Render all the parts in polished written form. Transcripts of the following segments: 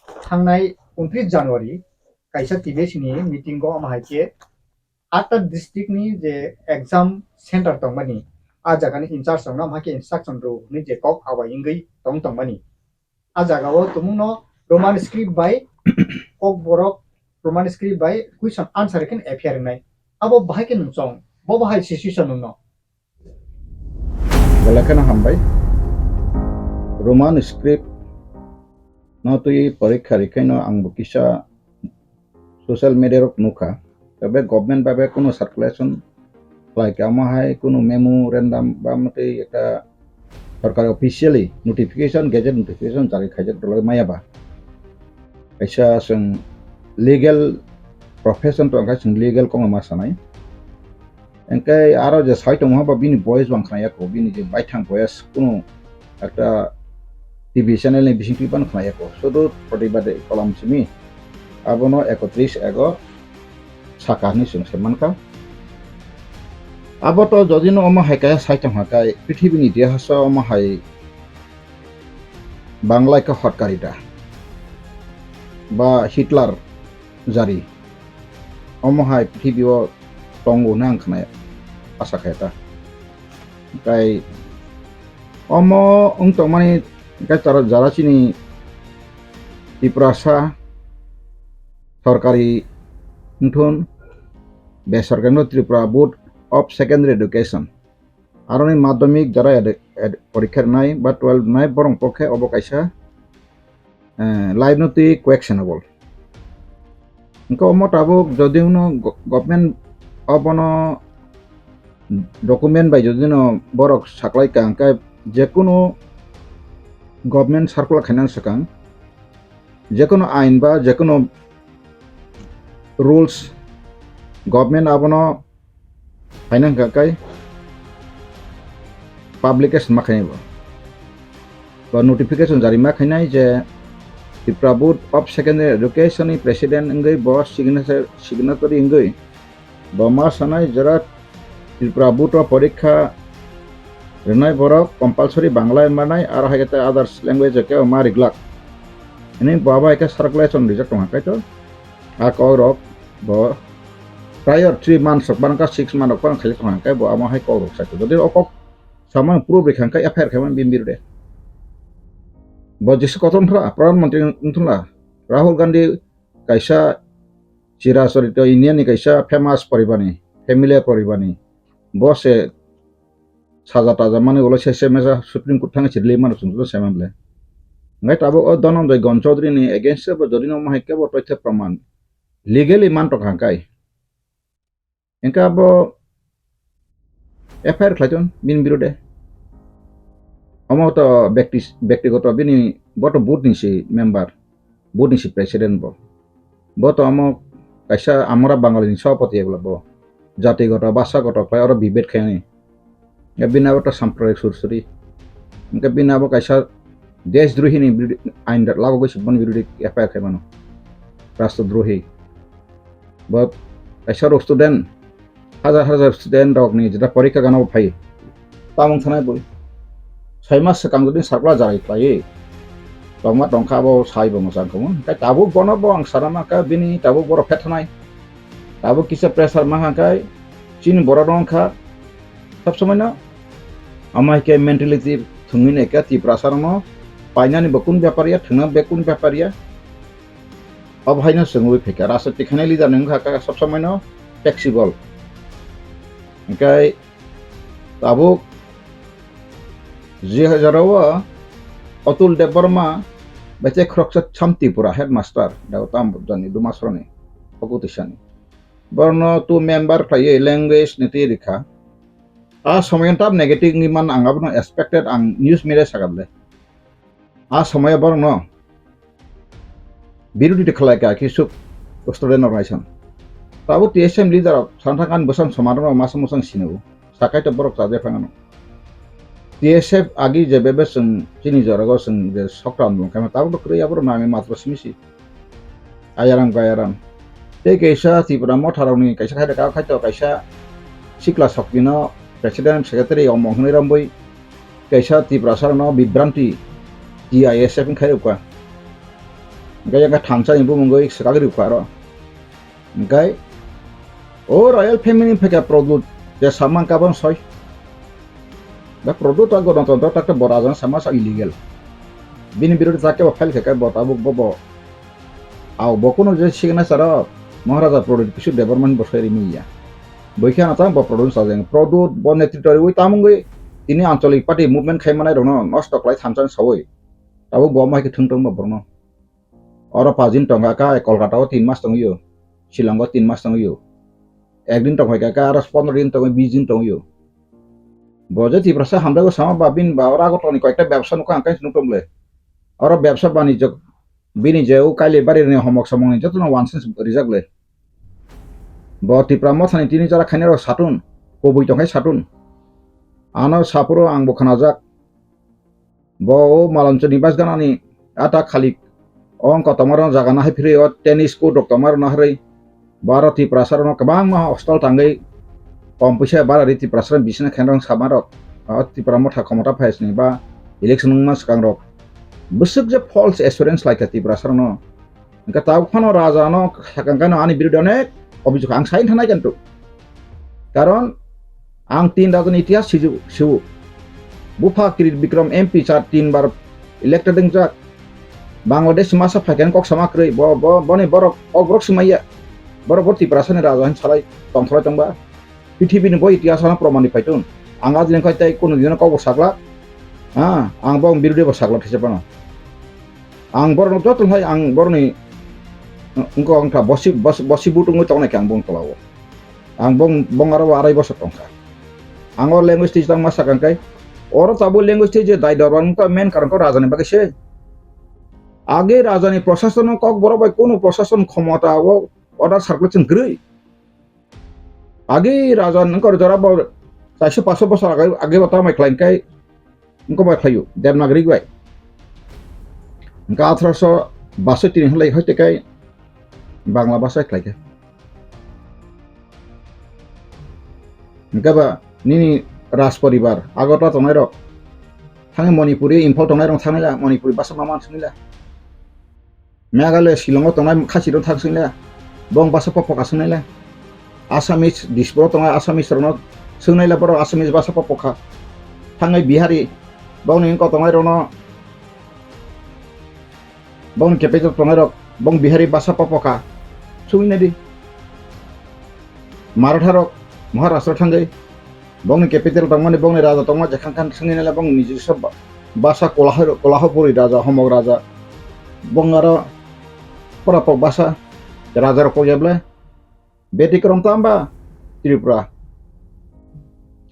थांनाय 29 जानुवारि काइसा टिबेसनि मिटिंगो आमाहायके 8टा डिस्ट्रिक्टनि जे एग्जाम सेंटर दंमानि आ जागानि इंचार्ज दंना माके इंस्ट्रक्शन रो नि जे कक आवायिंगै दंमानि आ जागाव तुमुनो रोमान स्क्रिप्ट बाय कक बरक रोमान स्क्रिप्ट बाय क्वेश्चन आंसर केन एफियर नाय अब बाहाय के नुचों बो बाहाय सिचुएशन नुनो Galakana hambai Roman script no tui parikha rikaino ang bukisa social media rok nuka tabe government babe kuno circulation like amahai kuno memorandum ba mate eta sarkar officially notification gazette notification jari khajak dolo maya ba kaisa sing legal profession to angka sing legal kong masanai engkai aro je site mo ba bini boys bang khaya ko bini je baithang boys kuno একটা TV চ্যানেলनि बिसिंथि बान खनायको सुदु प्रतिबादे कलम सिमी आबनो 31 साकानि सिं सेमानका आबतो जदिनो अमा हायका साइथम हाकाय पृथ्वीनि इतिहास अमा हाय बांलायका हटकारिता बा हिटलार जारि अमा हाय पृथ्वीओ टंगो नां खनाय आसा खायता गाय अमा उंतमानि Cara jara sini diprasa सरकारी नुथुन बेसरकारी Tripura board of secondary education आरो माध्यमिक जरा परीक्षा नाय बा 12 नाय बरं पक्षे अबकायसा लाइव नति क्वेश्चनेबल इनको मताबो जदिनो गवर्नमेंट अपनो डॉक्यूमेंट बाय जदिनो बरक साक्लाय कांका जेकुनो गवर्नमेंट सार्कुलार खायनां सकां जेकुनो आइन बा जेकुनो rules government abono fainang kakai publication makai ba notification jari makai je Tripura Board of Secondary Education ni president engai bo signatory engai ba ma sanai jara Tripura Board of Parikha renai borok compulsory bangla manai aro haigate others language ke ma reglak ini baba ke circulation reject makai to Akorok bo prior 3 months barangka 6 months pan khali khangkai bo ama hai korok sa jodi okok saman proof rekhangkai affair khaman bimbir de bo jis koton thra pran mantri unthula Rahul Gandhi kaisa chira sorito Indian ni kaisa famous poribani familiar poribani bo se saja taja mane golo se mesa supreme court thang chirle man sungjo semamle ngai tabo o donon doi gon chaudhary ni against bo jodi no mahike bo toithe praman legally man to khangkai engka bo FIR khlaiton bin birode amo to ব্যক্তিগত bini boto board ni si member board ni si president bo to amo kaisa amara bangali ni sabapati egla bo জাতিগত ভাষাগত khlai aro bibet khaini bina bo to sampradayik sursuri engka bina bo kaisa desdrohi ni ain lago gosi bon birode FIR khaimano রাষ্ট্রদ্রোহী but kaisa student hajar student rok ni jeta parikha gana phai tamong thanai boi 6 mas sakang jodi sarkla jarai pai tongma tongkha bo sai bo mosang komon kai tabu bono bo ang sarama ka bini tabu boro phethnai tabu kisa pressure ma kai chin boro dongkha sab samay na amai ke mentality thungine ka ti prasar mo painani bakun byaparia thuna bekun byaparia अब हाइन सङै फेका राजनीति खाने leader नोंखा का सब समय न flexible ओंखाय Tabo 2000 Atul देव Burma बेचे ख्रक्स छामतिपुरा हेडमास्टर दावताम जनि दुमासरनि पकुतिसानि बर्न टू मेंबर खाय लैंग्वेज नीति रिखा आ समय ताब नेगेटिव नि मान आंगाबनो एक्सपेक्टेड आं न्यूज मीडिया सागाबले आ समय बर्न বিরোধিতা খালাইকা কিছু স্টুডেন্ট অর্গানাইজেশন তাবো টিএসএম লিডার সান্থাকান বসান সমাধান মাস মসাং সিনেবো সাকাইতে বরক তাজে ফাঙানো টিএসএফ আগি যে বেবে সং চিনি জরগো সং যে সক্রাম কামে তাবো ক্রই আবর নামে মাত্র সিমিসি আয়ারাম গায়ারাম তে কেসা ত্রিপুরা মঠারাवनि কাইসা খাইতে কা খাইতো কাইসা সিকলা সকিনো প্রেসিডেন্ট সেক্রেটারি অমহনিরাম বই kaisa ত্রিপুরা সারনো বিভ্রান্তি TISF খাইরোকা Gaya ka thansa imbu mungoi sakagri kwaro. Gay o royal family pheka product je samang kabon soy. Ba product ago don ton takta borajan sama sa illegal. Bini biru take ba file kheka botabu bobo. Au bokono je signa sara Maharaja product kisu development bosai miya. Boikhan atang ba product sajeng product bon netritori oi tamungoi ini ancholik party movement khaimanai rono nosto klai thamsan sawoi. Tabu bo mai ke thungtung ba borno. Oro pajin tonga ka Kolkata o 3 মাস tongyo. Shillong o 3 মাস tongyo. একদিন tong ka ka aras 15 দিন tong 20 দিন tongyo. Boje ti prasa hamda go sama babin ba ora go toni কয়েকটা ব্যবসা নুকা angkai nutomle. Oro ব্যবসা বাণিজ্য bini jeu kaile bari ne homok samong joto no wansens rijakle. Bo ti pramo thani tini jara khainero satun kobui tongkai satun. Ano sapuro ang bo khanajak. Bo malanchoni basganani ata khalik ong kotomaron jaga na phiri o tennis ko doktomar na hre barati prasaron kabang ma hostel tangai kompusia barati prasaron bisna khenrong samarok ati pramotha khomata phaisni ba election mas kangrok busuk je false assurance like ati prasaron ka taw khano raja no sakangkano ani birude onek অভিযোগ ang sain thanai kantu karon ang 3 rajan ইতিহাস siu bufa kirit bikram mp 3 bar elected jak Bangladesh masa fakian kok sama krei boni borok ogrok semaya borok borti prasane rajan salai tongthrai tongba pithibini boi itiasana promani paitun anga din kai tai kono din ko sakla ang bong birude bo sakla thesepano ang borno jotun hai ang borni engko angka bosi butung tong nek ang bong tolawo ang bong aro arai bosok tongka angor language tang masa kan kai oro tabu language je dai dorwan ka main karon ko rajani bagese আগে রাজধানী প্রশাসন cock বড় ভাই কোন প্রশাসন ক্ষমতা ও order circulation গ্রই আগে রাজধানী করে যারা 400-500 বছর আগে বতা মাই ক্লাইনকাই ইনকো বাই খাইও দেবনাগরিক বাই ইনকা 1862 হলাই হইতে কাই বাংলা ভাষায় ক্লাইকে ইনকা বা নিনি রাজ পরিবার আগটা তনাই রক থাঙে মণিপুরি ইম্ফল তনাই রং থাঙিলা মণিপুরি ভাষা মামান শুনিলা Meghalaya Shillong tongai khachiro thaksinla bong basa popoka sungaila Assamese dispro tongai Assamese rono sungaila boro Assamese basa popoka thangai Bihari bong ning ko tongai rono bong kepeto tongai rok bong Bihari basa popoka sungina di Maratha rok Maharashtra thangai bong capital tongmani bong raja tongma jekhangkan sungina bong nijiswa basa kolahapuri raja homog raja bong aro Purapok basa raja rok jable beti krom tamba Tripura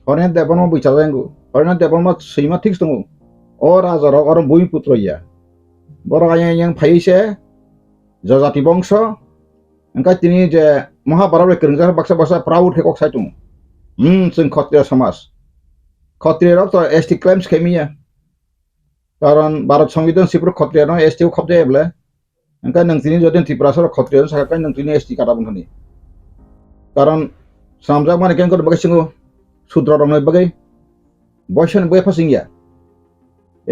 Horen depan mo bicarengu Horen depan mo seima ঠিক tongu o raja rok orom bui putro ya boro yang phaise jajati bongso engka tini je Mahabharata kerengjar baksa basa proud hekok saitung sing Kshatriya samas Kshatriya rok to ST claims khemiya karon Bharat সংবিধান sipur Kshatriya no ST u khobde eble engka nang tini joden Tripura Kshatriya sakakai nang tini ST kata bungani karon samjak mane ken kor bagai singo sudra rong noi bagai boyson boy passing ya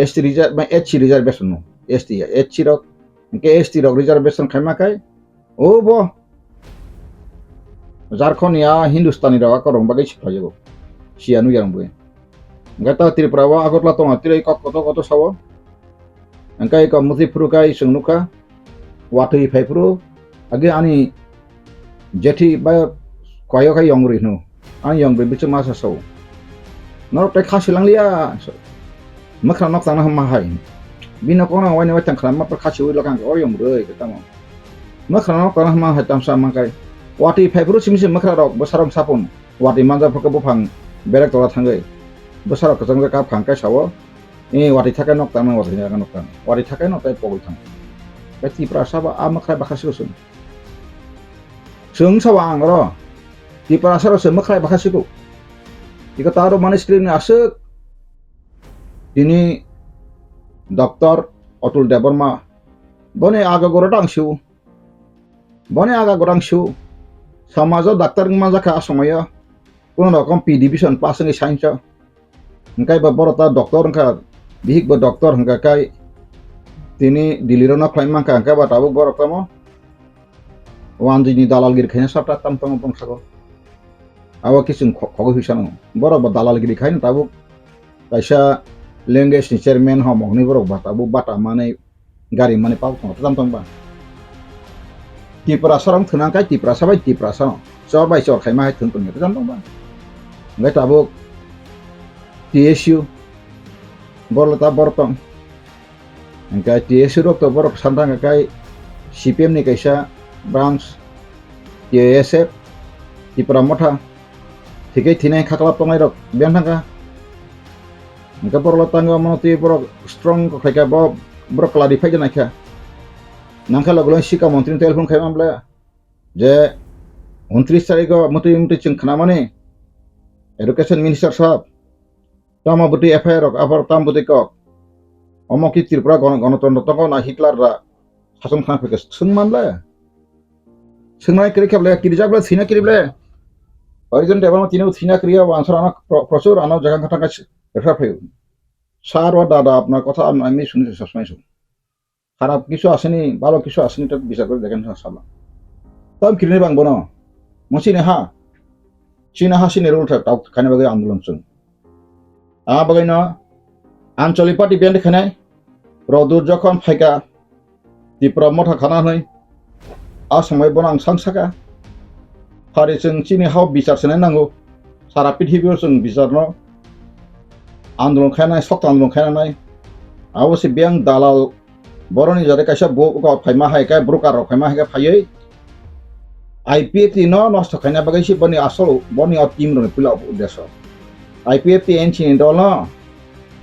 ST reserve ba HC reservation no ST ya HC rok engke ST rok reservation khaima kai o bo Jharkhand ya Hindustani rok korong bagai sipajago sianu yang boy engka Tripura wa agotla tonga tirai kok koto sawo engka ka Mutipur kai sungnuka Watui Faipuru age ani jethi ba koyo kai yongri no ani yongri bichu masa so nor te khasilang lia makra nok tang ma hai bina kona wani wa tang khama par khasi wi lokang o yongri ketamo makra nok tang ma hai tam sa mangkai Watui Faipuru simisi makra rok besarong sapun Watui manja phaka bufang berek tora thangai besar kajang ka phangkai sawo Watui thakai nok tang Watui thakai nok tai pogul thang Beti prasaba amakrai bakasiku sung sawang ro di prasara semakrai bakasiku jika taruh manis screen asuk ini Dr. Atul Debarma bone aga gorotang siu samajo daktar maja ka asomaya kono rokom P division pasang science engkai ba borota doktor engka bihik ba doktor engka kai তিনি দিল্লির না ফ্লাইম মাংকা আংকা বা তাবুক বরক তামো ওয়ানজিনি দালালগিরি খাইনা সাপটা তাম তাম বংশাগো আবার কিছু খগো হিসানো বরক বা দালালগিরি খাইনা তাবুক kaisa language ni chairman ho mohni borok bata bu bata mane gari mane pau tong tam tong ba tipra sarang thunang kai tipra sabai tipra sa chor bai chor khai mai thun tong ni tam tong ba ngai ta bu tsu borla ta bortong ngai tsu rok to borok sandang kai cpm ni kaisa branch tsf tipra motha thikai thinai khakla tongai rok bian thanga Nggak perlu tangga mau ti perlu strong kok kayak bob berok clarify aja nakya. Nangka lagu lain sih kamu menteri telepon kayak mana je menteri saya ko menteri cengkana mana education minister sahab. Tama buti FIR apar tam buti kok. Omong ki Tripura gণতন্ত্র toko na Hitler ra শাসন খান ফেকে sung manla. Sung nai kiri kable kiri jabla sina kiri ble. Horizon table mah tinu sina kiri answer anak prosur anak jaga kata kas refer ফেকে. সার দাদা আপনার কথা আমি শুনেছি সবসময় শুনি খারাপ কিছু আসেনি ভালো কিছু আসেনি তো বিচার করে দেখেন সাল্লাহ তো আমি কিনে বাংবো না মসিনে হা চীনা হাসিনে রোল থাক তাও খানে বাগে আন্দোলন শুন বাগাই না আঞ্চলিক পার্টি বেন্ড খানে রদুর যখন ফাইকা ত্রিপুরা মথা খানা হই সময় বনা আং সাংসাকা ফারি जों চীনি হাও বিচার সেনাই নাंगौ সারা পৃথিবীयाव जों বিচার ন आंदोलन खायनाय सक्त आंदोलन खायनाय अवश्य बेंक दालाल बरनि जारे कायसा बो फाइमा हायका ब्रोकार फाइमा हायका फायै आईपीएफटी न नष्ट खायना बागैसि बनि आसल बनि टीम रनि पुला उद्देश्य आईपीएफटी एनसी दल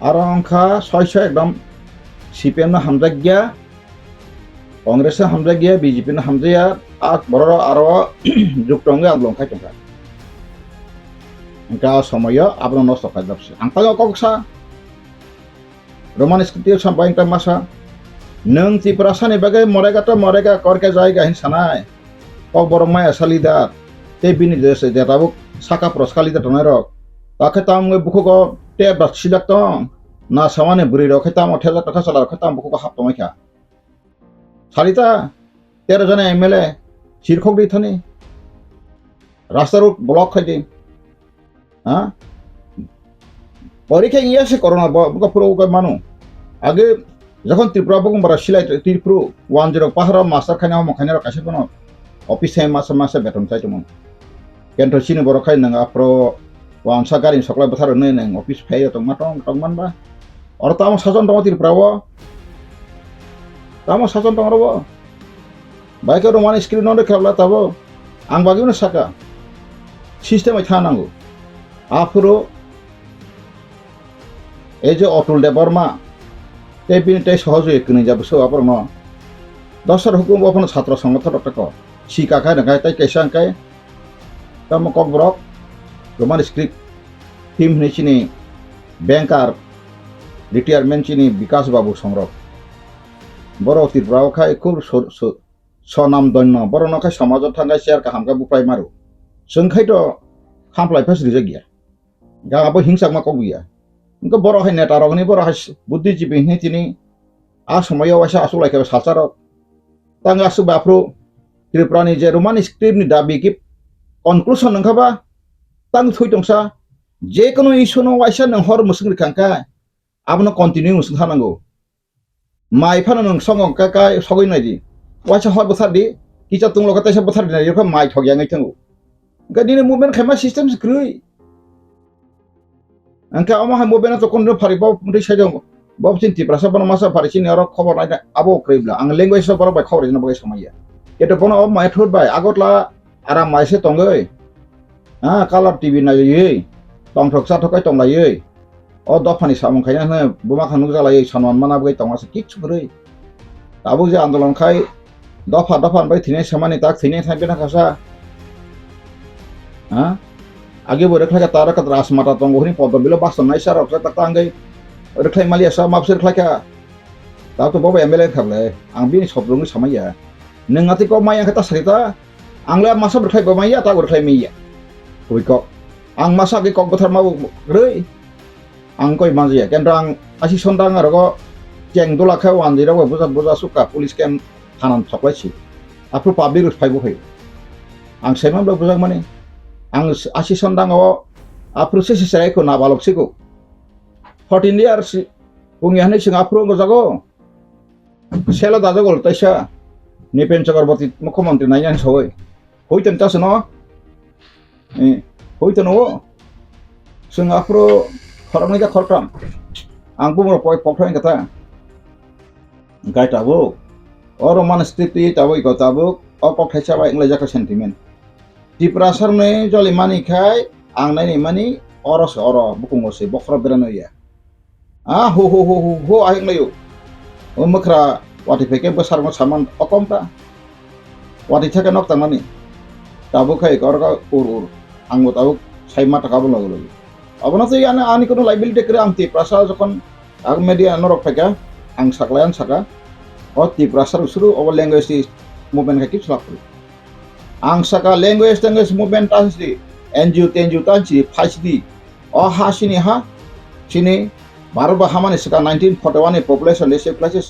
आरो अंखा सय एकदम सीपीएम न हामजागिया कांग्रेस न हामजागिया बीजेपी न हामजाया आ बर आरो जुक्तंगे आंदोलन खायतंगा Engka samaya abang nosto kadapsi. Angpaga koksa. Roman skriptif sampai engka masa. Neng ti perasaan bagai mereka korke jaiga hin sanai. Kok borong maya salida. Te bini desa dia tabuk saka pros salida tonero. Tak ketam nge buku ko te bak sidak tong. Na samane buri ro ketam othela kata salar ketam buku ko hap tomai salita 13 jana MLA sirkhok di thani. Rasta road block khai di. পরীক্ষা ইয়েছে corona পুরো মানু আগে যখন ত্রিপুরা বগুম বারা সিলাই ত্রিপুরা 10 পাহাড় master খাইনা মখাইনা কাছে কোনো অফিস টাইম মাসে বেতন চাইতমন কেন্দ্র চিনি বড় খাই নং আপরো ওয়ানসা গাড়ি সকলাই বছর नै নং অফিস ফাইয়া তং মাটং তংমানবা আর তাম সাজন দম ত্রিপুরাও তাম সাজন দম রব বাইকে রোমান স্ক্রিন নদে খেলা তাবো আং বাগিনো সাকা সিস্টেমে থানাंगौ Afro ejo otul de Burma te bin te সহজে একনি যাব সো আপর ন দশর হুকুম বপন ছাত্র সংগঠন রটক শিকা খায় নাগায় তাই কেসাং কায় তাম Kokborok Roman script team নিচিনি ব্যাংকার রিটায়ারমেন্ট চিনি বিকাশ বাবু সংরক বড় ত্রিপুরাও খায় খুব সনাম দন্য বড় নখায় সমাজত থাঙ্গায় শেয়ার কাহামকা বুপাই মারু जों খাইতো খামপ্লাই ফাস রিজা গিয়া गाबो हिंसा मा कग गया इनको बर हाय नेता रगनि बर हाय बुद्धिजीबी नि तिनि आ समयाव आसा आसुलायखा साचार तांगा सुबाफ्रु त्रिपुरानि जे रोमान स्क्रिप्ट नि दाबि कि कनक्लुसन नंखाबा तांग थुइतंसा जे कोनो इशुनो आसा नं हर मुसुं रिखांका आबनो कन्टिन्यू मुसुं थानांगौ माइ फानो नं संग काका सगै नायदि वासा हर बथारदि किचा तुंग लगाताय सब बथारदि नायखा माइ थगिया ngैथंगौ गादिनि मुभमेन्ट खायमा system ग्रुइ Angka omah mobena to kondo pari bob mutai saja bob cinti perasa bono masa pari sini orang khobor naik abo kribla ang language so bono bai khobor jina bagai samaya itu bono om mai thud bai agot la aram mai se tongai color TV na ye tong thok sa thokai tong la ye o do phani samong khaina na buma khanu jala ye sanwan mana bagai tong ase kik chugrei tabu je andolon khai দফা bai thine samani tak thine thaibe na khasa आगे वो रखला का तारा का रास माता तो गोहनी पौधों बिलो बास नहीं सारा उसे तक तांगे रखला मालिया सा माप से रखला क्या ताऊ तो बाबा एमएलए खबले आंग भी सब लोग समय है नंगाती को माया कता सरिता आंगला मासा रखला बमाया ताऊ रखला मिया कोई को आंग मासा के कok बथार माउ रे आंग कोई माजिया केन्द्र आंग आसी सोंदांग आरो को jeng dola kha wan jira wa buza suka police camp thanan thoklaisi apro public phaibo hai ang saiman ba buzak mani ang asi sondango apro se serai ko nabalok siko 14 years pungi hani sing apro gojago selo dajagol taisa Nipen Chakraborty Mukhyamantri naiyan sawai hoiten tas no hoiten o sing apro khormai ka khortam ang bumro poi pokthai kata gai tabo oro manstiti tabo ko tabo o pokthai chabai inglai jaka sentiment Tiprasar ne joli mani khai ang nai ni mani oro se oro bukungo se bokra berano ya ho aing layo o makra wati peke besar mo saman okomta wati theke nok tamani tabo khai korga ur angmo tabo saima taka bolo golo abona te ana ani kono liability kre ang Tiprasar jokon ang media norok peke ang saklayan saka o Tiprasar usuru o language movement ka kip slapru ang saka language movement tasdi NGO tansi phasdi o hasini ha sini Baroba hamani saka 1941 population lese places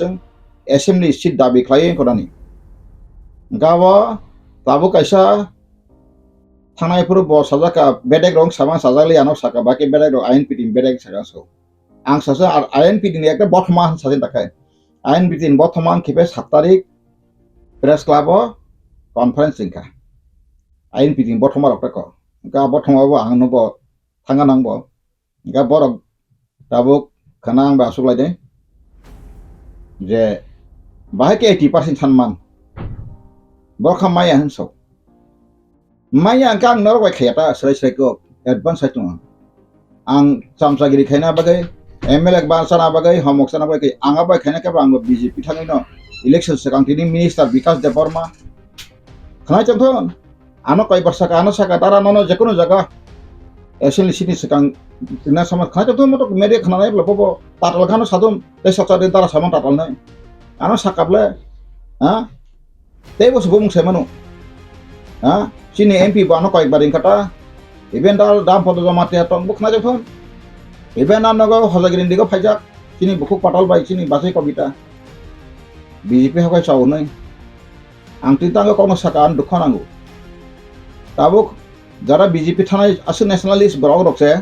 assembly seat dabi khlayen korani gawa tabo kaisa thanai puru bo sajaka bedek rong sama sajali ano saka baki bedek rong ain pitin bedek saka so ang sasa ain pitin ekta botman sajin takai ain pitin botman khipe 7 tarik press club conference ingka ain pitin botman rok ko ga botman bo ang no bo thanga nang bo ga borok tabo kanang ba suklai de je bahake 80% thanman borkha maya hanso maya kang norok kheta srai ko advance satung ang chamsagiri khaina bagai MLA bansana bagai homok sana bagai anga ba khaina ka bang BJP thangai no election sekang tini minister Vikas Debarma khana chamthon ano kai barsa ka ano saka tara nono jekono jaga assembly sini sekang tina sama khana chamthon moto media khana nai lobo tatal khana sadum te sacha den tara sama tatal nai ano sakable ha te bos bung semanu ha sini MP bano kai baring kata event dal dam podo jamate atong buk na chamthon event anogo hojagiri digo phaijak sini bukuk patal bai sini basai kobita BJP hakai sawo nai ang tintang kono sakaan dukhan angu tabuk jara BJP thanai asu nationalist borok rokse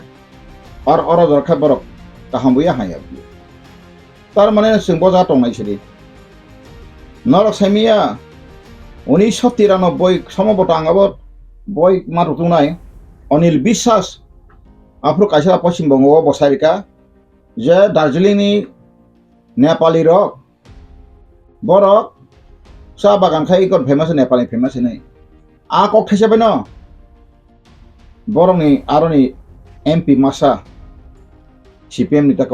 ar oro jorkha borok kahambuya haya tar mane sing boja tongnai sidi norok saimiya 1993 সম্ভবত আঙ্গাবত বই মারুতু নাই অনিল বিশ্বাস Afro কাইসা Paschimbanga বসারিকা যে দার্জিলিংনি Nepali rock বরক চাহ বাগান খাই ইকট famous Nepali famous নাই আ কক থাইসাবে ন বরংনি আরনি MP মাসা CPM নি তাক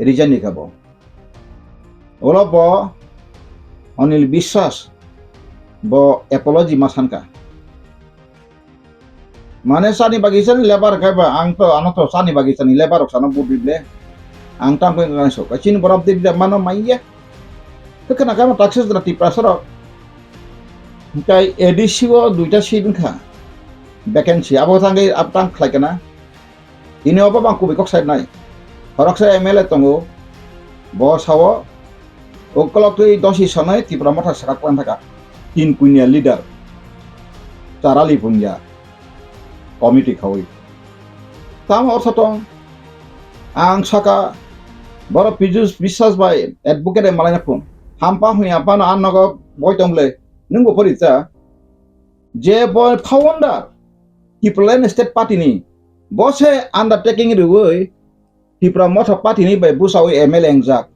রিজাইন নিখাব অলপ অনিল বিশ্বাস bo apology masanka mane sani bagisan lebar kai ba ang to ano to sani bagisan lebar sana budible ang tam ko ngan so kachin borab de mano maiya to kana kama taxes na Tiprasar kai edisiwo duita sidin kha vacancy abo thangai aptang khlaikana ini oba bang ku bikok side nai horoksa MLA tongo bo sawo okolok tui dosi sonai Tripura motha sakak plan thaka 3 punya leader carali punya committee khawi tam orthatong ang saka boro pijus বিশ্বাস bai advocate malai phun hampa huya pano annago boitongle nungo porita je boy founder Tripura state party ni bose undertaking ruwoi Tripura motha party ni bai busawi MLA engjak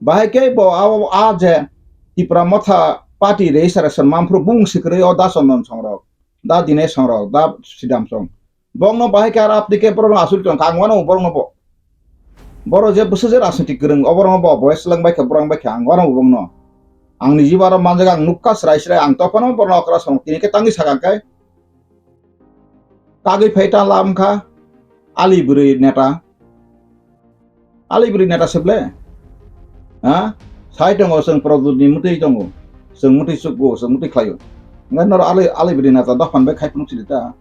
bahake bo a je Tripura motha party registration mampro bung sikre o da sonon songrok da dine songrok da sidam song bongno bahai kar apdike porong asul tong kangwano borong bo boro je busu je rasati gereng oborong bo boys lang bai ka borong bai ka angwano bongno angni jibaro manjaga nukka srai ang tokono borno okra song tini ke tangi sagakai kagi phaita lamkha aliburi neta seble ha sai tongo seng produni mutai tongo seng muti suku seng muti khlayo ngan nor ali bidina ta dafan be khai pung silita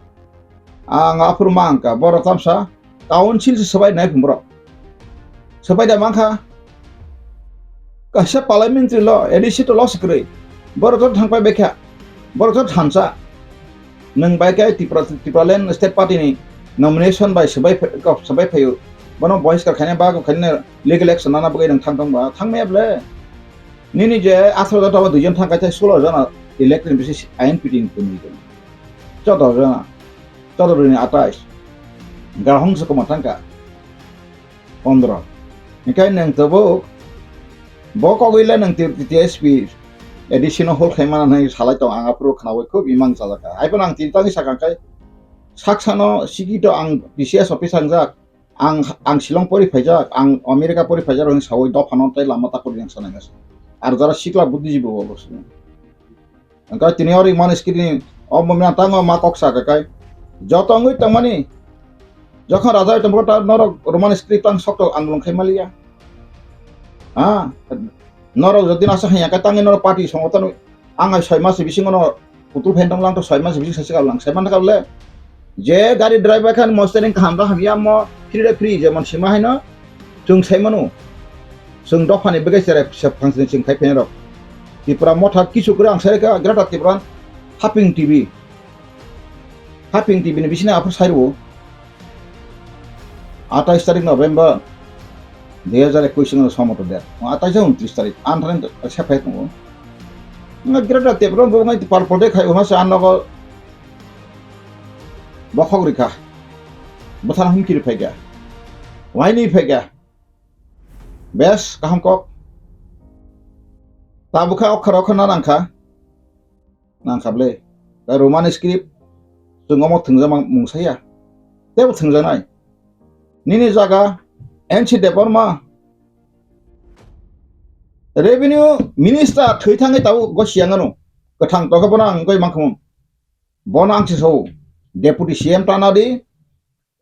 ang apur mangka boro tamsa council se sabai nai pumbro sabai da mangka kaisa parliamentary law edisi to loss kre borot thangpai bekha borot thansa nang bai kai tipralen state party ni nomination by sabai phayu bono boys ka khane ba ko khane legal action nana bagai nang thangtang ba thangme ble nini je 18 ta dujon thangkai chai 16 jana elected bisi ain piting kuni ko 14 jana 14 ni 28 garhong sa komatangka 15 nikai nang tabo boko gila nang TSP additional whole khaimana nai salai to anga pro khnawe khub imang jalaka ai pon ang tintangi sakangkai saksano sigito ang PCS office angjak ang Shillong pori phaijak ang America pori phaijar hong sawoi do phanon tai lama ta pori yang sanangas ar jara sikla buddhijibo bolos angka tini ori maniskini omomna tango ma koksa kai jotongui tamani যখন রাজা টম্বটা নরক Roman script আং শক্ত আন্দোলন খাইমালিয়া নরক যদি আসা হাইয়া কাতাঙ্গে নরক পার্টি সংগঠন আঙাই 6 মাস বিসিং ন পুতুল ফেন্টং লাং তো 6 মাস বিসিং সাসি গাবলাং সাইমান কাবলে যে গাড়ি ড্রাইভার খান মস্তেরিং খামরা হামিয়া ম ফ্রি যেমন সীমা হাইন जों সাইমানো जों দফানি বেগাইসারে ফাংশন सिं খাইফেন রক ত্রিপুরা মথা কিছু করে আং Saika গ্রাটা Tripura hopping TV ni bisina আপর সাইরো 28 तारिख नभेम्बर 2021 समत दे 28 तारिख आन्थान सेफाय दङ ग्रेटा तेब्रन बङै पारपदे खाय उनासो आनगो बखगरिखा बथान हमकिरि फायगा वाइनि फायगा बेस गाहाम कक ताबुखा अखर अखना नांखाबले रोमान स्क्रिप्ट जों अमक थंजा मुंसाया तेबो थंजानाय Nini jaga NC Deparma Revenue Minister Thuitangi tau gosiangano kathang to kabona ngoi mangkhum bonang so Deputy CM Tanadi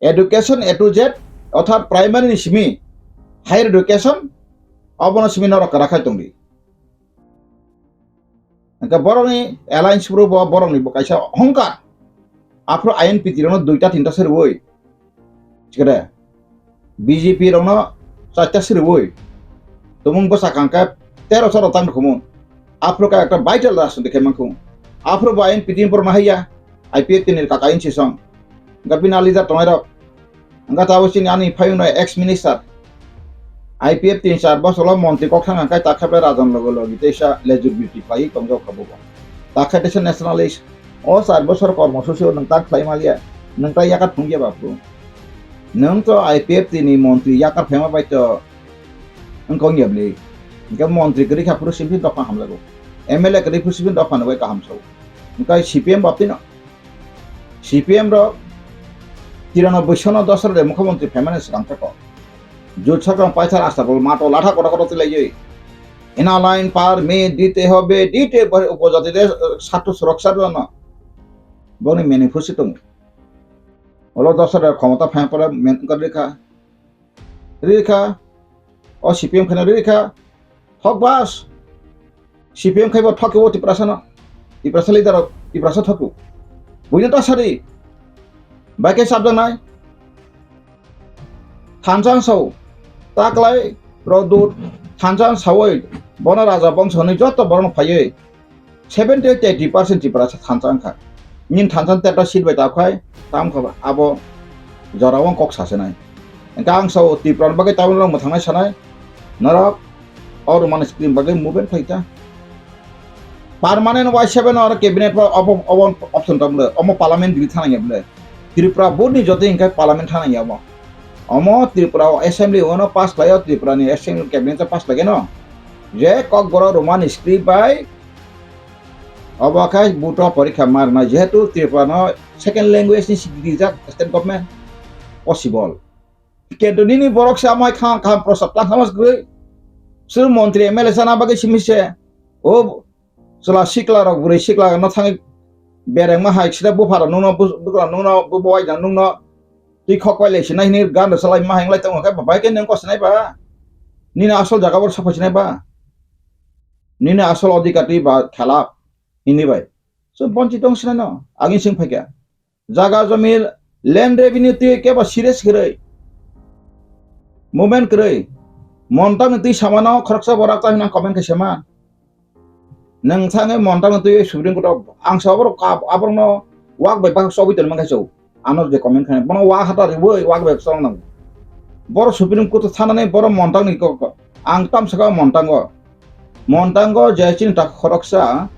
Education A to Z অর্থাৎ প্রাইমারি নিসমি হায়ার এডুকেশন অবন সিমিনার রাখাই তংদি বরংনি এলায়েন্স প্রো বরংনি বকাইসা অহংকার Afro আইন পিতিরনো 2টা 3টা সেরবই ঠিকরে BJP rongno 4টা সেরবই তুমুং বসা কাঙ্কা 13 সর তাং রকম আফ্রো কা একটা ভাইটাল রাষ্ট্র দেখে মাংখু আফ্রো আইন পিতিন পর মাহাইয়া IPF তিনের কাকাইন সিসং গাপিনা Liza টয়রা angka tahu sini ani payung ex minister IPF 3-4 bosol monti kokang angka takhabe rajan logo logi desa legibility pai kongjok kabo takha desa nationalist o 4 bosor kormosusi nang tak klai malia nang ta yakat phungya bapru nang to IPF tini monti yakar phema bai to ang kongya ble angka monti gri khapuru simpi dokan hamlago MLA gri simpi dokan bai ka hamso angka CPM baptino CPM ro 93 সন দশরে মুখ্যমন্ত্রী ফেমানেস কাঙ্কক জোট সরকার পয়সার আস্থা বল মাটো লাঠা কটা কটা তুলে এনা line পার মে দিতে হবে দিতে উপজাতিদের স্বার্থ সুরক্ষার জন্য বনি ম্যানিফেস্টো হলো দশরে ক্ষমতা ফ্যাঁ পরে মেন করে রেখা ও সিপিএম খানে রেখা ঠক বাস সিপিএম খাইব ঠকেও টিপ্রাসা লিডার টিপ্রাসা ঠকু বুঝলে তো সারি Bagai sabda nai, Tanjang sau, taklai produk Tanjang sawai, bona raja bangsa ni joto borong paye, 70-80% diperasa Tanjang kah, nin Tanjang teta sit bai takai, tam kah, abo jarawang kok sase nai, engkang sau diperan bagai tahun orang matang sanai, narak, or manis krim bagai movement paita, permanent vice chairman or cabinet option tamle, omo parliament diri thana yable. Tripura board ni jote ingkai parliament thana yamo omo Tripura assembly ono pass layo Tripura ni assembly cabinet pass lage no je kok goro roman script bai obakai buto porikha marna jehetu Tripura no second language ni sidijak state government possible kedo nini borok samai kham prosap lang samas gre sur montri MLA sana bagai simise o sala sikla rok gre sikla no thangi bereng ma hai sida bufara nungno buwai jang nungno ti khokwai le sinai ni gan salai ma hang lai tong ka babai ke nang ko sinai ba nina asol jaga bor safa sinai ba nina asol odikati ba khala ini bai so bonchi tong sinai no agin sing phaikia jaga jamil land revenue ti ke ba serious krai movement krai montang nanti sama no khoroksa borak ta nang komen kesema nang sange montang nanti supreme court ang sabor abang no wak bai pak sobi ten mang kasau anor je komen khane bono wa hata re boi wak bai song nang bor supreme court thanane bor montang ni ko ang tam saka montang go jachin tak khoroksa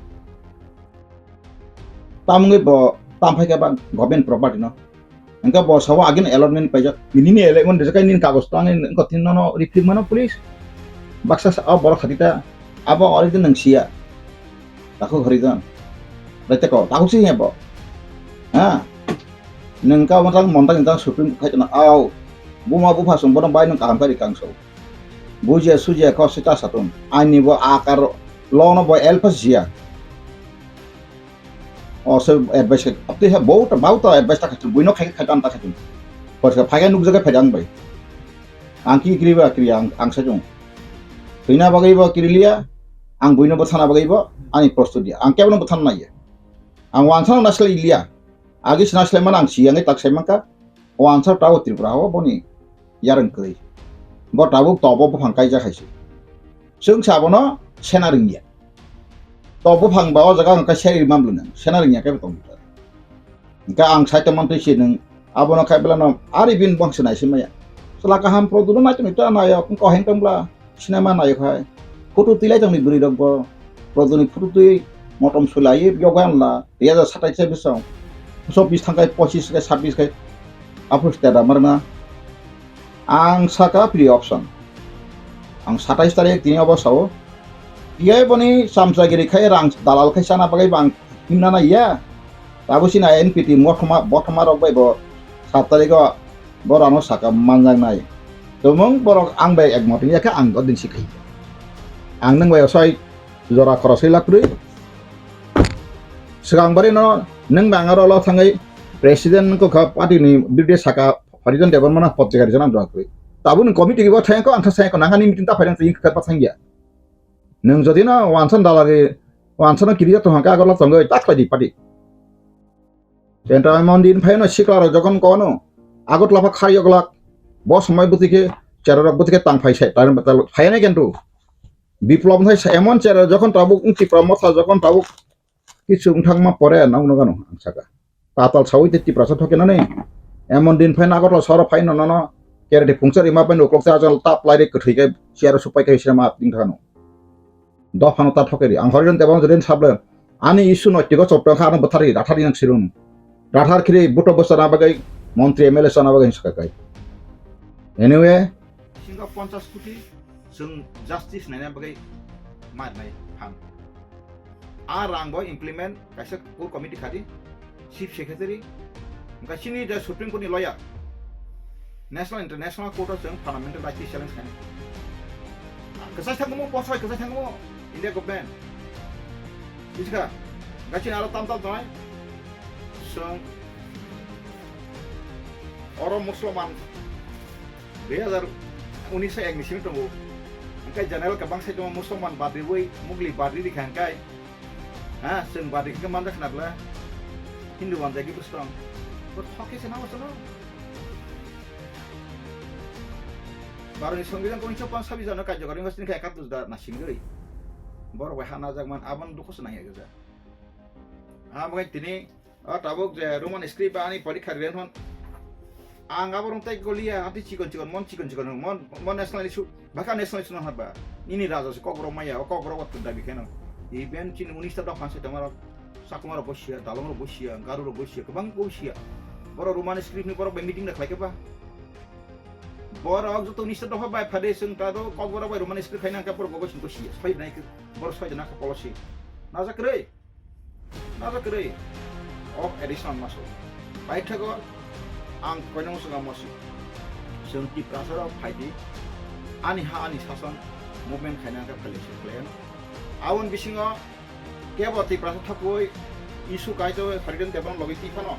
tamngi bo tamphai ka bang government property no engka bo sawa agin allotment pajak ini ni ele mon desakai nin kagos tangin engko tinno no reflect mano police baksa a bor khatita abo origin nang sia takho kharidan rete ko takho si hebo ha nengka montang intang supreme khai na au buma bu phasum bon bai nang kaham kari kangso bujia sujia ko sita satun ani bo akar lono bo elpas jia also advice apte ha bauta advice ta khatu buino khai khatan ta khatu por sa phaga nuk jaga phajang bai angki kriba kriya ang sajung tuina bagai bo kirilia ang buino bo thana bagai bo ani prostudia ang kebon bo than nai ang wansang nasle ilia agi snasle man ang siangai tak semangka wansar tawo tripura ho boni yarang kai bo tabuk tobo bo phangkai ja khaisi sung sabono senaringya tobo phangba o jaga angka seri mamluna senaringya kai tong ka ang saita man tisi nang abono kai belano ari bin bangsa simaya selaka ham produno na tumita na ya ko hengtang bla sinema na ya foto tilai jang ni buri dog bo produni foto tui motom sulai yogan la 2027 besong so bis thangkai 25 kai 26 kai apus tada marna ang saka free option ang 27 tarik tini obosao iya boni samsagiri khai rang dalal khai sana bagai bang himna na iya tabusina npt botoma rok bai bo 7 tarik borano saka manjang nai tomong borok ang bai ekmot ya ka ang godin sikai ang nang bai soi jora khorosai lakri sekarang bari no nang bangaro lo thangai president ko kha party ni birde saka harijan devan mana potrika ri janam rakri tabun committee ki bo thang ko antha sai ko nangani meeting ta phairan tri ka pathangya nang jodi na wansan dalage wansan kiriya to haka agala tongai takla di party central mondin phaino siklar jokon kono agot lafa khari oglak bo সময় বুতিকে চেররক বুতিকে তাং ফাইছে তার ফাইনে কিন্তু বিপ্লব হয় এমন চের যখন তাবুক উঁচি প্রমথা যখন তাবুক কিছু উঠাংমা পরে নাও নগানো সাকা তাতাল সাউইতে তি প্রাসা থাকে না নেই এমন দিন ফাইন আগত সর ফাইন ন কেরেটি ফুংসার ইমা পেন ওকলক আজল তাপ লাইরে কঠৈকে চেয়ার সুপাইকে হিসেমা তিং থানো দফানো তা ঠকেরি আং হরিজন দেবন জদিন সাবলে আনি ইস্যু নৈতিক চপ্টং খানো বথারি রাঠারি নাং সিরুম রাঠার খিরি বুটো বসনা বাগাই মন্ত্রী এমএলএ সনা বাগাই সকাকাই এনিওয়ে সিংহ 50 কোটি जों justice नायना बागै मारनाय फाम आ रांबो इमप्लिमेंट कायसा कोर कमिटि खादि चीफ सेक्रेटारि गासिनि दा सुप्रीम कोर्टनि लयार नेशनल इंटरनेशनल कोर्ट जों फार्लामेन्टारि राइट चेलेंज खाने कसै थांगमो पसय कसै थांगमो इंडिया गभर्नमेंट बिसका गासिनि आरो तामताल दनाय जों अर मुसलमान 2019 एक निसिम दङ angkai general ka bangsa cuma musulman badri woi mugli badri di kangkai ha seng badri ke mana kenapa Hindu wan jagi bestong buat hoki senawa sono baru ni songgilan ko inco pan sabi jana kajo garing wastin kayak katus da nasing deui bor wa hana jagman aban duko senang ya gaza ha magai tini tabuk je roman script ani parikha ren hon ang aborong tay golia ati cikon mon national issue bahkan national issue haba ini raja se kokro maya kokro wat dabi keno iben chin 19 ta dafan se tamara sakumar bosia dalong bosia garu bosia kebang bosia boro roman script ni boro meeting dak lake ba boro og to 19 ta haba phade sing ta do kokro ba roman script khaina ka boro bosia bosia sai nai ke boro sai na ka policy naja kre of additional muscle bai thago ang koinong sunga mosi sengti prasara phaidi ani ha ani sasan movement khaina ka coalition plan awon bisingo keboti prasa thakoi isu kaito haridan deban logiti phano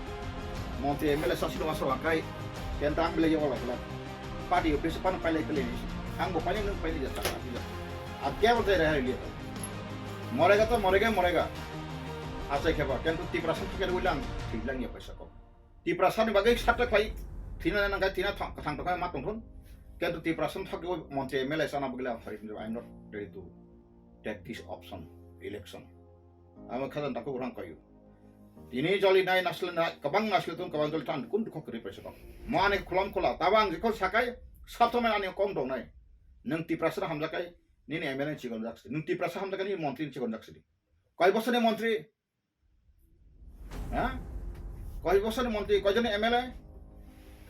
monte mele sasilo maso kai tentang bele yo la party office pan pailai kele ni ang bo paling nang pailai jata bila ab keboti raha liya morega asai kheba kentu ti prasa thakere ulang thiblang ya paisa ko ti prasa ni bagai satta khai thina nang kai thina thang to kai ma tong thon Kento Tiprasan thak go monte MLA sana bagla I'm not ready to take this option election. I'm a cousin taku orang kayu. Ini joli nai nasl na kabang nasl tun kabang joli tan kun khok represent. Mo ane khulam khula tabang jiko sakai sabto men ane kom dong nai. Nang Tiprasan hamja kai ni MLA chigon jaksi. Nang Tiprasan hamja kai ni মন্ত্রী chigon jaksi. কয় বছরের মন্ত্রী হ্যাঁ কয় বছরের মন্ত্রী কয়জন MLA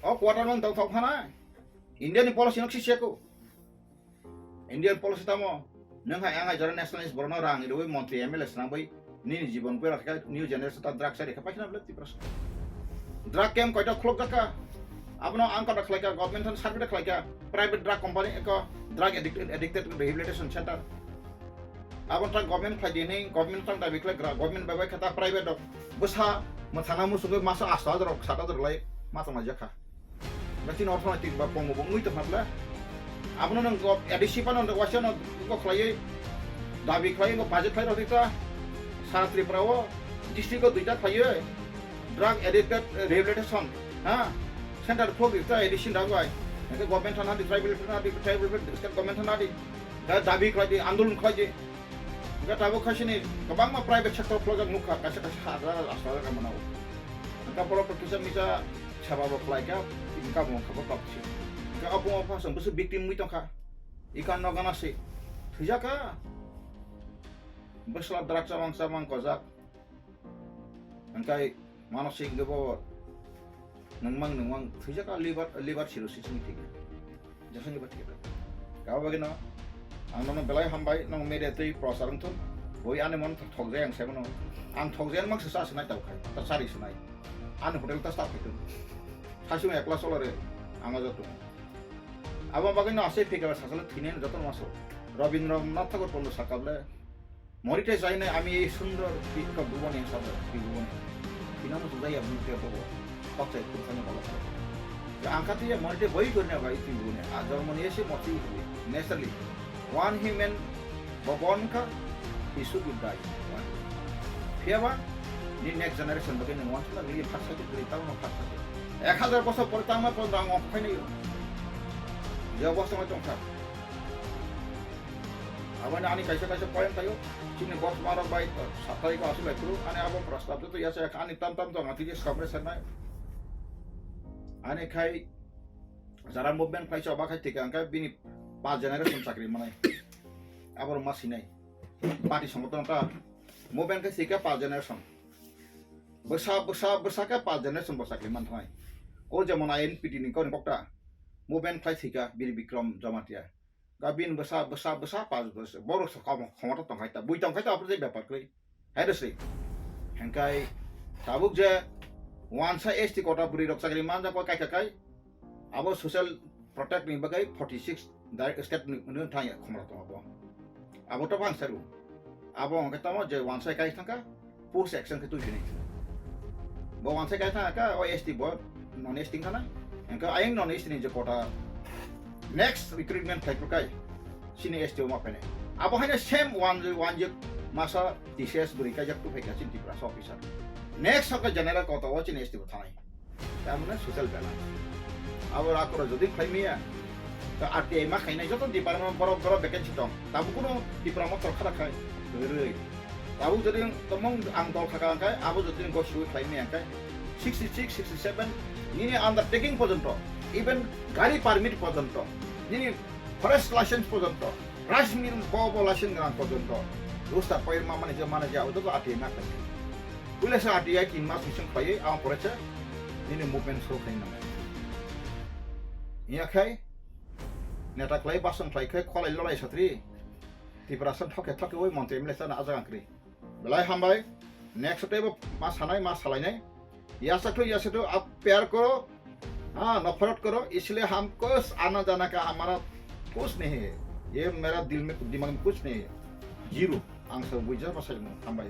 ও quarter মান দাও থানা ইন্ডিয়ান পলিসি নকশি শেকো ইন্ডিয়ান পলিসি তামো নং হাই আঙাই জরা ন্যাশনালিস্ট বরনা রাং ইদoi মন্ত্রী এমএলএ স্নাবই নি জীবন পে রাখা নিউ জেনারেশন তা ড্রাগ সারি খাপাইনা বলতি প্রশ্ন ড্রাগ ক্যাম্প কয়টা খলক জাকা আপনো আংকা রাখলাইকা গভর্নমেন্ট সার্ভিস রাখলাইকা প্রাইভেট ড্রাগ কোম্পানি এক drug addicted rehabilitation centre Abang tang government khai dini government tang dabi klek government babai kata private dok besha mathana musugo masa asta dorok sata dorlai mata majaka berarti normal tik ba pongo bongui to habla abno nang go adisipan on wasana go khlai dabi khlai go budget khlai rotita sara triprawo district go duita khlai drug addicted rehabilitation ha center pro bita edition dagwai ke government thana di tribal government thana di dabi khlai di andolon khlai di Enggak tahu kasih ni, kebang mah private sector pelajak muka kasih hadra asal kamu nahu. Enggak perlu pertusan bisa siapa berkelai kah, enggak mau kabar kapsi. Enggak apa apa sampai victim itu kah, ikan naga nasi, tidak kah? Besar drak samang kozak, engkai manusia enggak bawa, nengmang, tidak kah libat sirusis ni tiga, jangan libat kita. Kau bagaimana? Ang nong belai hambai nong media tui prosarang tu, boi ane mon thogje ang sebo nong, ang thogje ang mak sesa senai tau kai, tersari senai, ane hotel tas tak itu, hasil yang kelas oleh ang aja tu. Abang bagai nasi fikir sasalah thinen jatuh masuk, Rabindranath Tagore pun sakable, morite saya ni ami sundar pikir bukan yang sabar, bukan, kita mesti saya mikir tu, tak saya tu sana balas. Angkat dia morite boi kerana boi itu bukan, ajar moni esi mati naturally. One human born ka he should die. Fiaba ni next generation bagaimana want to lagi pasal itu berita mau pasal. 1000 বছর পরে তো আমার কোন রং of হয় নাই যে অবস্থা macam kan awan ani kaisa point tayo sini bos marah baik satai ko asul itu ani abang prastab itu ya saya ani tam to ngati ke sampai sana ani kai যারা movement পাইছে অবাক হয় থেকে আঙ্কা বিনি 5 generation চাকরি মানে আবার মাসি নাই পার্টি সংগঠনটা মুভমেন্ট কে সিকা 5 জেনারেশন বসা কে 5 জেনারেশন চাকরি মান হয় ও যেমন আইএনপিটি নি কোন ককটা মুভমেন্ট পাই সিকা বীর বিক্রম জমাতিয়া গাবিন বসা 5 বছর বড় সকাম ক্ষমতা তো হয়তা বুই তং খাইতা আপনি ব্যাপার কই হেডসি হেনকাই তাবুক যে ওয়ানসা এসটি কোটা বুড়ি রক চাকরি মান যা কই কাই abo social protect ni bagai 46 direct step ni thanya khomra to abo to bang seru abo ang kata mo je wan sai kai thangka post action ke tu jini bo wan sai kai thangka OST bo non ST kana engka aing non ST ni je kota next recruitment thai kai sini ST ma pene abo hanya same one je masa TCS beri ka jak tu pheka chin tipra officer next ka general kota wa chin ST bo thai tamune social balance abar akora jodi khaimia ta RTI ma khainai joto department boro vacancy dong tabu kuno department khara khai rei tabu jodi tomong ang dol khaka kai abo jodi go shu khaimia kai 66 67 nini undertaking porjonto even gari permit porjonto nini forest license porjonto rice mill bobo license gran porjonto rusta poir mama ne jamana ja odo RTI na kai pulis RTI kin mas mission pai ang porecha nini movement so khaina iya kai neta klai basan klai kai kholai lolai satri tiparasan thoke oi monte emle sana aja angkri belai hambai next day mas hanai mas salainai ya satu आप प्यार करो हाँ नफरत करो इसलिए हमको आना जाना का हमारा कुछ नहीं है ये मेरा दिल में दिमाग में कुछ नहीं है जीरो आंसर बुझा बस हम भाई